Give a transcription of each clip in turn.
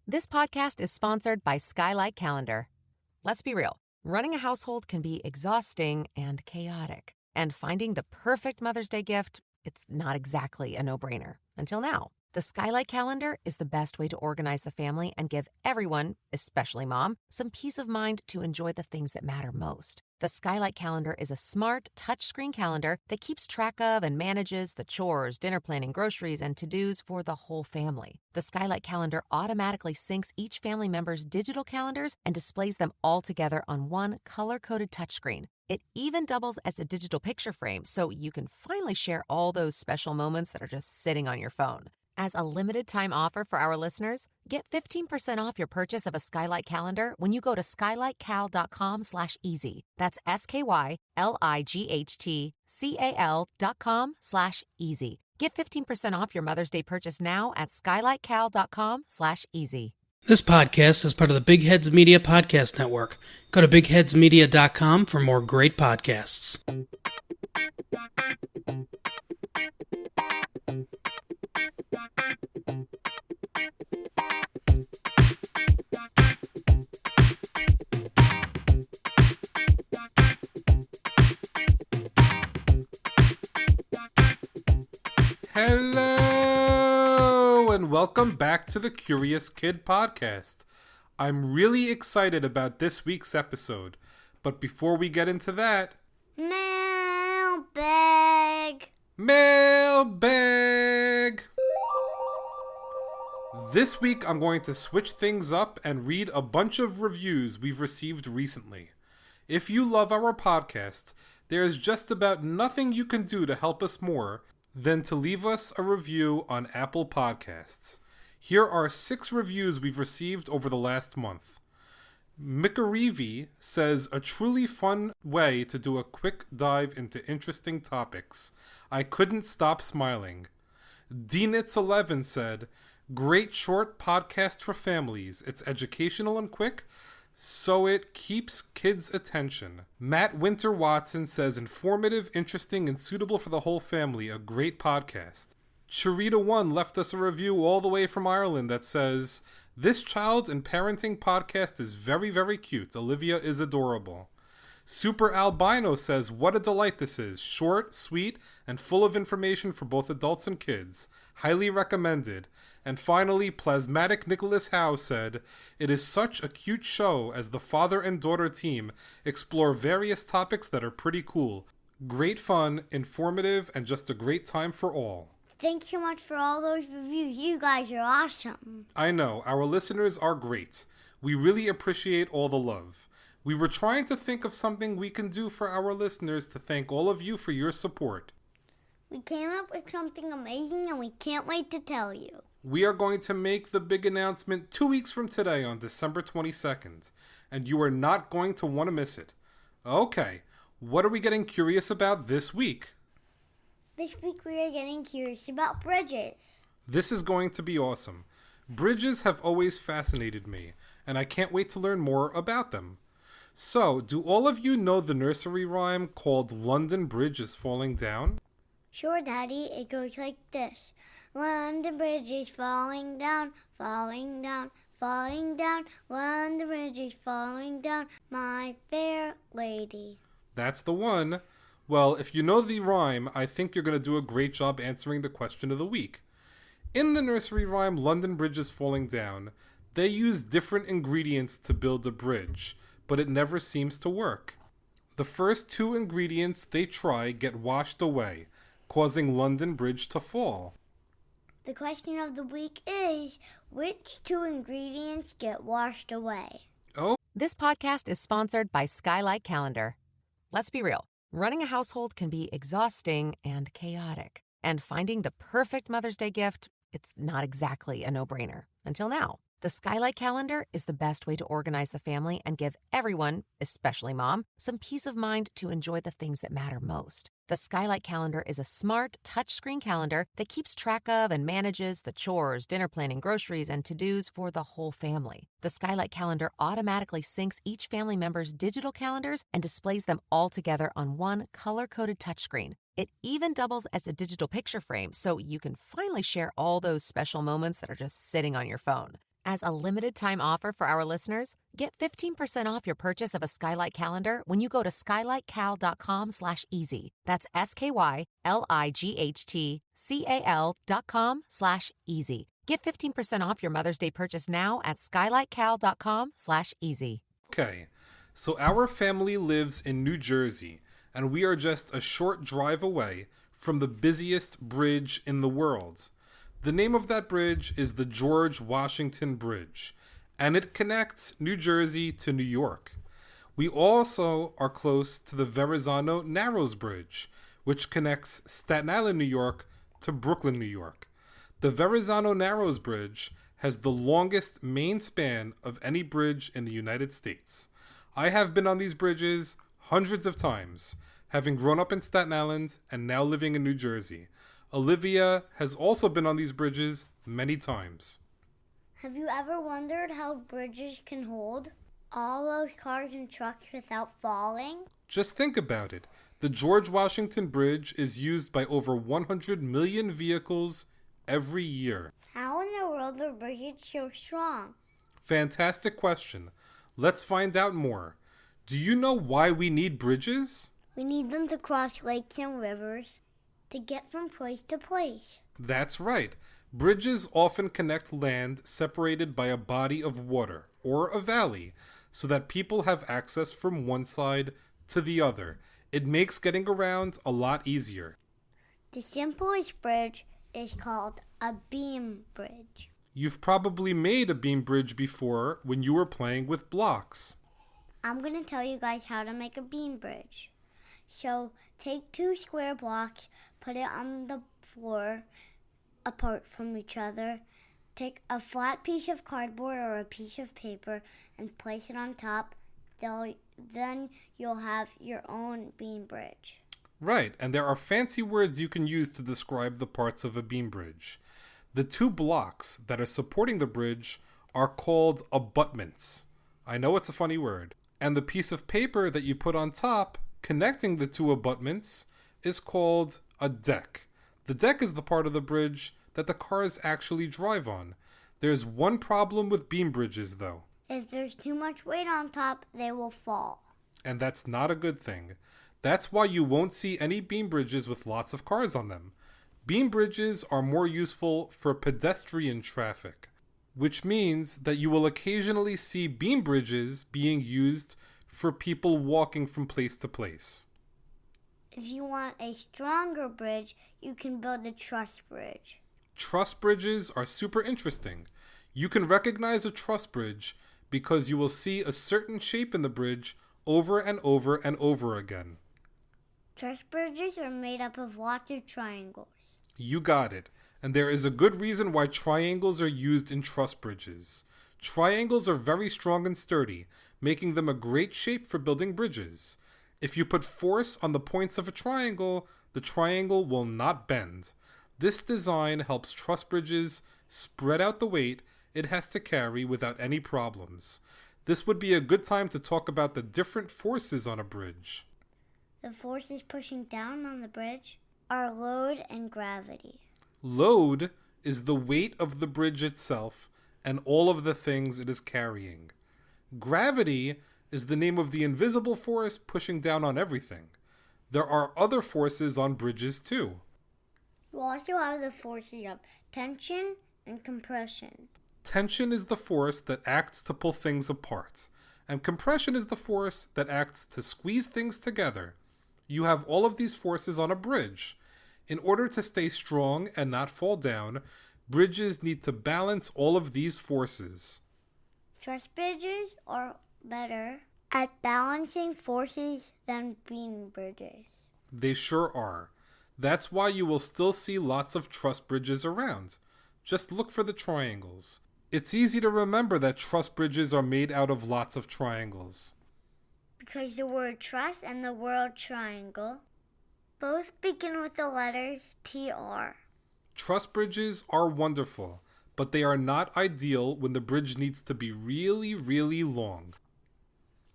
This podcast is sponsored by Skylight Calendar. Let's be real, running a household can be exhausting and chaotic. And finding the perfect Mother's Day gift, it's not exactly a no-brainer. Until now. The Skylight Calendar is the best way to organize the family and give everyone, especially mom, some peace of mind to enjoy the things that matter most. The Skylight Calendar is a smart, touchscreen calendar that keeps track of and manages the chores, dinner planning, groceries, and to-dos for the whole family. The Skylight Calendar automatically syncs each family member's digital calendars and displays them all together on one color-coded touchscreen. It even doubles as a digital picture frame, so you can finally share all those special moments that are just sitting on your phone. As a limited-time offer for our listeners, get 15% off your purchase of a Skylight Calendar when you go to skylightcal.com/easy. That's SKYLIGHTCAL.com/easy. Get 15% off your Mother's Day purchase now at skylightcal.com/easy. This podcast is part of the Big Heads Media Podcast Network. Go to bigheadsmedia.com for more great podcasts. Hello, and welcome back to the Curious Kid Podcast. I'm really excited about this week's episode, but before we get into that... Mailbag! This week I'm going to switch things up and read a bunch of reviews we've received recently. If you love our podcast, there is just about nothing you can do to help us more than to leave us a review on Apple Podcasts. Here are 6 reviews we've received over the last month. Mikarivi says, a truly fun way to do a quick dive into interesting topics. I couldn't stop smiling. Dnitz11 said, great short podcast for families. It's educational and quick, so it keeps kids' attention. Matt Winter Watson says, informative, interesting, and suitable for the whole family. A great podcast. Charita1 left us a review all the way from Ireland that says, this child and parenting podcast is very, very cute. Olivia is adorable. Super Albino says, what a delight this is. Short, sweet, and full of information for both adults and kids. Highly recommended. And finally, Plasmatic Nicholas Howe said, it is such a cute show as the father and daughter team explore various topics that are pretty cool. Great fun, informative, and just a great time for all. Thanks so much for all those reviews. You guys are awesome. I know, our listeners are great. We really appreciate all the love. We were trying to think of something we can do for our listeners to thank all of you for your support. We came up with something amazing and we can't wait to tell you. We are going to make the big announcement 2 weeks from today on December 22nd, and you are not going to want to miss it. Okay, what are we getting curious about this week? This week we are getting curious about bridges. This is going to be awesome. Bridges have always fascinated me, and I can't wait to learn more about them. So, do all of you know the nursery rhyme called London Bridge is Falling Down? Sure, Daddy, it goes like this. London Bridge is falling down, falling down, falling down. London Bridge is falling down, my fair lady. That's the one. Well, if you know the rhyme, I think you're going to do a great job answering the question of the week. In the nursery rhyme, London Bridge is Falling Down, they use different ingredients to build a bridge, but it never seems to work. The first 2 ingredients they try get washed away, causing London Bridge to fall. The question of the week is, which 2 ingredients get washed away? Oh. This podcast is sponsored by Skylight Calendar. Let's be real, running a household can be exhausting and chaotic. And finding the perfect Mother's Day gift, it's not exactly a no-brainer. Until now. The Skylight Calendar is the best way to organize the family and give everyone, especially mom, some peace of mind to enjoy the things that matter most. The Skylight Calendar is a smart, touchscreen calendar that keeps track of and manages the chores, dinner planning, groceries, and to-dos for the whole family. The Skylight Calendar automatically syncs each family member's digital calendars and displays them all together on one color-coded touchscreen. It even doubles as a digital picture frame, so you can finally share all those special moments that are just sitting on your phone. As a limited-time offer for our listeners, get 15% off your purchase of a Skylight calendar when you go to skylightcal.com/easy. That's SKYLIGHTCAL.com/easy. Get 15% off your Mother's Day purchase now at skylightcal.com/easy. Okay, so our family lives in New Jersey, and we are just a short drive away from the busiest bridge in the world. The name of that bridge is the George Washington Bridge, and it connects New Jersey to New York. We also are close to the Verrazano Narrows Bridge, which connects Staten Island, New York to Brooklyn, New York. The Verrazano Narrows Bridge has the longest main span of any bridge in the United States. I have been on these bridges hundreds of times, having grown up in Staten Island and now living in New Jersey. Olivia has also been on these bridges many times. Have you ever wondered how bridges can hold all those cars and trucks without falling? Just think about it. The George Washington Bridge is used by over 100 million vehicles every year. How in the world are bridges so strong? Fantastic question. Let's find out more. Do you know why we need bridges? We need them to cross lakes and rivers to get from place to place. That's right. Bridges often connect land separated by a body of water or a valley so that people have access from one side to the other. It makes getting around a lot easier. The simplest bridge is called a beam bridge. You've probably made a beam bridge before when you were playing with blocks. I'm going to tell you guys how to make a beam bridge. So take 2 square blocks, put it on the floor apart from each other. Take a flat piece of cardboard or a piece of paper and place it on top. Then you'll have your own beam bridge. Right, and there are fancy words you can use to describe the parts of a beam bridge. The 2 blocks that are supporting the bridge are called abutments. I know it's a funny word. And the piece of paper that you put on top connecting the 2 abutments is called a deck. The deck is the part of the bridge that the cars actually drive on. There's one problem with beam bridges, though. If there's too much weight on top, they will fall. And that's not a good thing. That's why you won't see any beam bridges with lots of cars on them. Beam bridges are more useful for pedestrian traffic, which means that you will occasionally see beam bridges being used for people walking from place to place. If you want a stronger bridge, you can build a truss bridge. Truss bridges are super interesting. You can recognize a truss bridge because you will see a certain shape in the bridge over and over and over again. Truss bridges are made up of lots of triangles. You got it. And there is a good reason why triangles are used in truss bridges. Triangles are very strong and sturdy, making them a great shape for building bridges. If you put force on the points of a triangle, the triangle will not bend. This design helps truss bridges spread out the weight it has to carry without any problems. This would be a good time to talk about the different forces on a bridge. The forces pushing down on the bridge are load and gravity. Load is the weight of the bridge itself and all of the things it is carrying. Gravity is the name of the invisible force pushing down on everything. There are other forces on bridges too. You also have the forces of tension and compression. Tension is the force that acts to pull things apart, and compression is the force that acts to squeeze things together. You have all of these forces on a bridge. In order to stay strong and not fall down, bridges need to balance all of these forces. Truss bridges are better at balancing forces than beam bridges. They sure are. That's why you will still see lots of truss bridges around. Just look for the triangles. It's easy to remember that truss bridges are made out of lots of triangles. Because the word truss and the word triangle both begin with the letters TR. Truss bridges are wonderful, but they are not ideal when the bridge needs to be really, really long.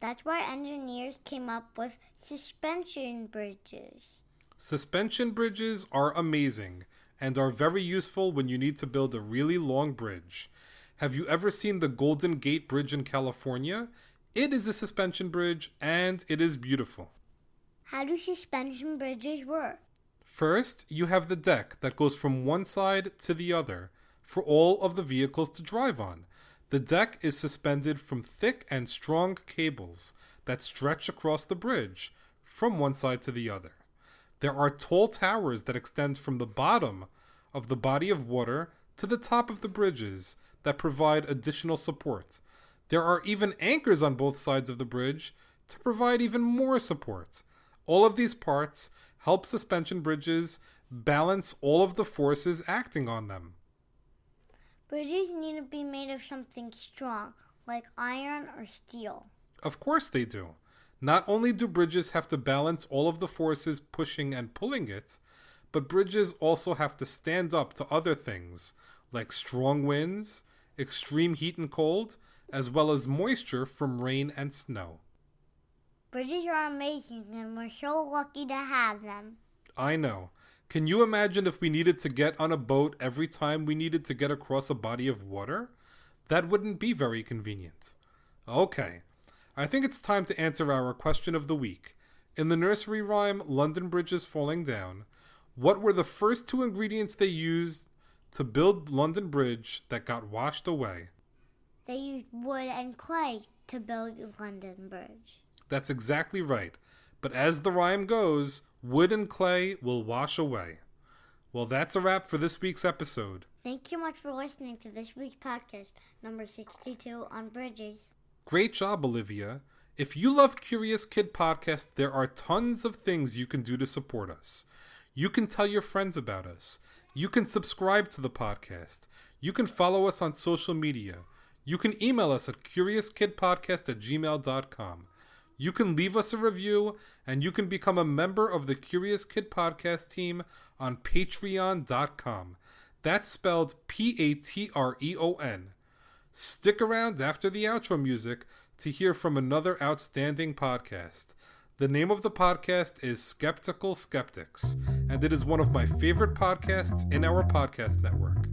That's why engineers came up with suspension bridges. Suspension bridges are amazing and are very useful when you need to build a really long bridge. Have you ever seen the Golden Gate Bridge in California? It is a suspension bridge, and it is beautiful. How do suspension bridges work? First, you have the deck that goes from one side to the other for all of the vehicles to drive on. The deck is suspended from thick and strong cables that stretch across the bridge from one side to the other. There are tall towers that extend from the bottom of the body of water to the top of the bridges that provide additional support. There are even anchors on both sides of the bridge to provide even more support. All of these parts help suspension bridges balance all of the forces acting on them. Bridges need to be made of something strong, like iron or steel. Of course they do. Not only do bridges have to balance all of the forces pushing and pulling it, but bridges also have to stand up to other things, like strong winds, extreme heat and cold, as well as moisture from rain and snow. Bridges are amazing, and we're so lucky to have them. I know. Can you imagine if we needed to get on a boat every time we needed to get across a body of water? That wouldn't be very convenient. Okay, I think it's time to answer our question of the week. In the nursery rhyme, London Bridge is Falling Down, what were the first two ingredients they used to build London Bridge that got washed away? They used wood and clay to build London Bridge. That's exactly right. But as the rhyme goes, wood and clay will wash away. Well, that's a wrap for this week's episode. Thank you much for listening to this week's podcast, number 62 on bridges. Great job, Olivia. If you love Curious Kid Podcast, there are tons of things you can do to support us. You can tell your friends about us. You can subscribe to the podcast. You can follow us on social media. You can email us at CuriousKidPodcast@gmail.com. You can leave us a review, and you can become a member of the Curious Kid Podcast team on Patreon.com. That's spelled Patreon. Stick around after the outro music to hear from another outstanding podcast. The name of the podcast is Skeptics, and it is one of my favorite podcasts in our podcast network.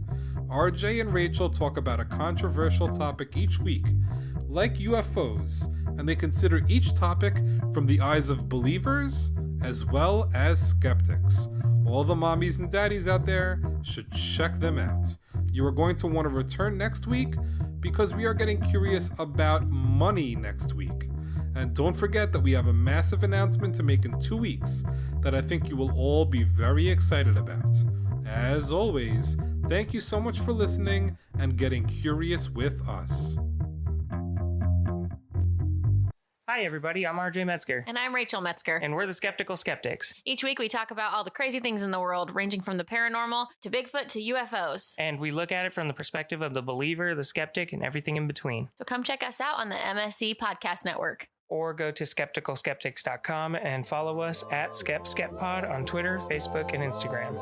RJ and Rachel talk about a controversial topic each week, like UFOs, and they consider each topic from the eyes of believers as well as skeptics. All the mommies and daddies out there should check them out. You are going to want to return next week because we are getting curious about money next week. And don't forget that we have a massive announcement to make in 2 weeks that I think you will all be very excited about. As always, thank you so much for listening and getting curious with us. Hi everybody, I'm RJ Metzger. And I'm Rachel Metzger. And we're the Skeptical Skeptics. Each week we talk about all the crazy things in the world, ranging from the paranormal to Bigfoot to UFOs. And we look at it from the perspective of the believer, the skeptic, and everything in between. So come check us out on the MSC Podcast Network. Or go to skepticalskeptics.com and follow us at SkepSkepPod on Twitter, Facebook, and Instagram.